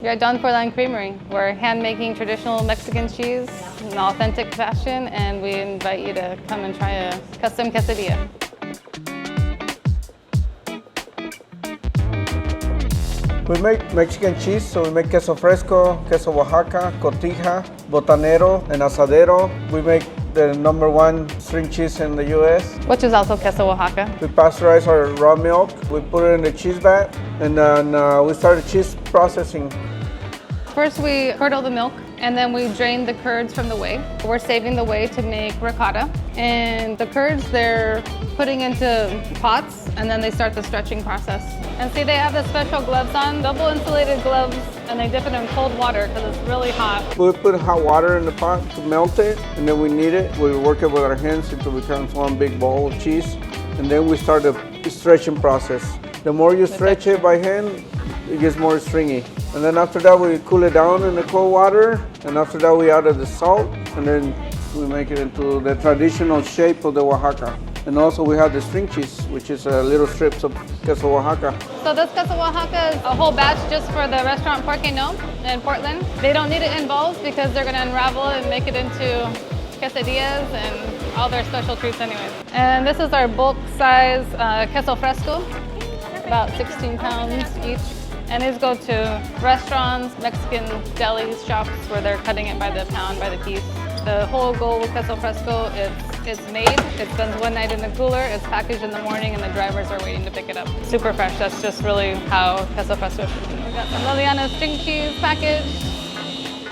You're at Don Froylan Creamery. We're hand-making traditional Mexican cheese in an authentic fashion, and we invite you to come and try a custom quesadilla. We make Mexican cheese, so we make queso fresco, queso Oaxaca, cotija, botanero, and asadero. We make the #1 string cheese in the U.S. Which is also queso Oaxaca. We pasteurize our raw milk, we put it in the cheese vat, and then we started cheese processing. First we curdle the milk, and then we drain the curds from the whey. We're saving the whey to make ricotta. And the curds, they're putting into pots, and then they start the stretching process. And see, they have the special gloves on, double insulated gloves, and they dip it in cold water because it's really hot. We put hot water in the pot to melt it, and then we knead it. We work it with our hands until it becomes one big bowl of cheese. And then we start the stretching process. The more you stretch it by hand, it gets more stringy. And then after that, we cool it down in the cold water. And after that, we add the salt, and then we make it into the traditional shape of the Oaxaca. And also we have the string cheese, which is little strips of queso Oaxaca. So this queso Oaxaca is a whole batch just for the restaurant Porque No in Portland. They don't need it in bowls because they're gonna unravel it and make it into quesadillas and all their special treats anyways. And this is our bulk size queso fresco, about 16 pounds each. And these go to restaurants, Mexican delis, shops where they're cutting it by the pound, by the piece. The whole goal with queso fresco, it's made, it spends one night in the cooler, it's packaged in the morning, and the drivers are waiting to pick it up. Super fresh, that's just really how queso fresco should be. We got some Liliana string cheese package.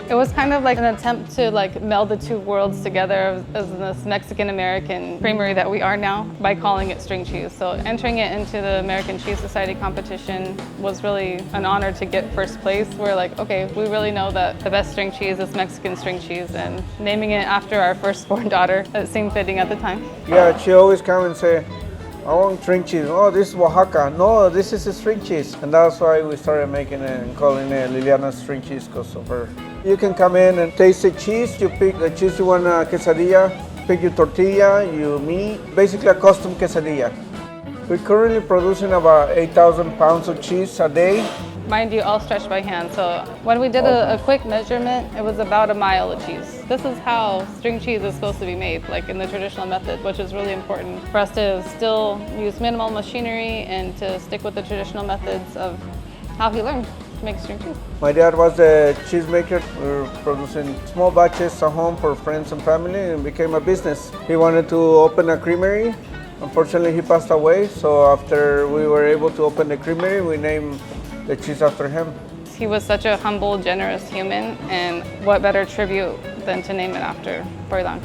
It was kind of like an attempt to meld the two worlds together as this Mexican-American creamery that we are now by calling it string cheese. So entering it into the American Cheese Society competition was really an honor to get first place. We're like, okay, we really know that the best string cheese is Mexican string cheese, and naming it after our firstborn daughter, it seemed fitting at the time. Yeah, she always come and say, I want string cheese. Oh, this is Oaxaca. No, this is a string cheese. And that's why we started making it and calling it Liliana string cheese because of her. You can come in and taste the cheese. You pick the cheese you want a quesadilla, pick your tortilla, your meat, basically a custom quesadilla. We're currently producing about 8,000 pounds of cheese a day. Mind you, all stretched by hand. So when we did a quick measurement, it was about a mile of cheese. This is how string cheese is supposed to be made, like in the traditional method, which is really important for us to still use minimal machinery and to stick with the traditional methods of how he learned to make string cheese. My dad was the cheesemaker. We were producing small batches at home for friends and family, and it became a business. He wanted to open a creamery. Unfortunately, he passed away, so after we were able to open the creamery, we named the cheese after him. He was such a humble, generous human, and what better tribute than to name it after Froylan.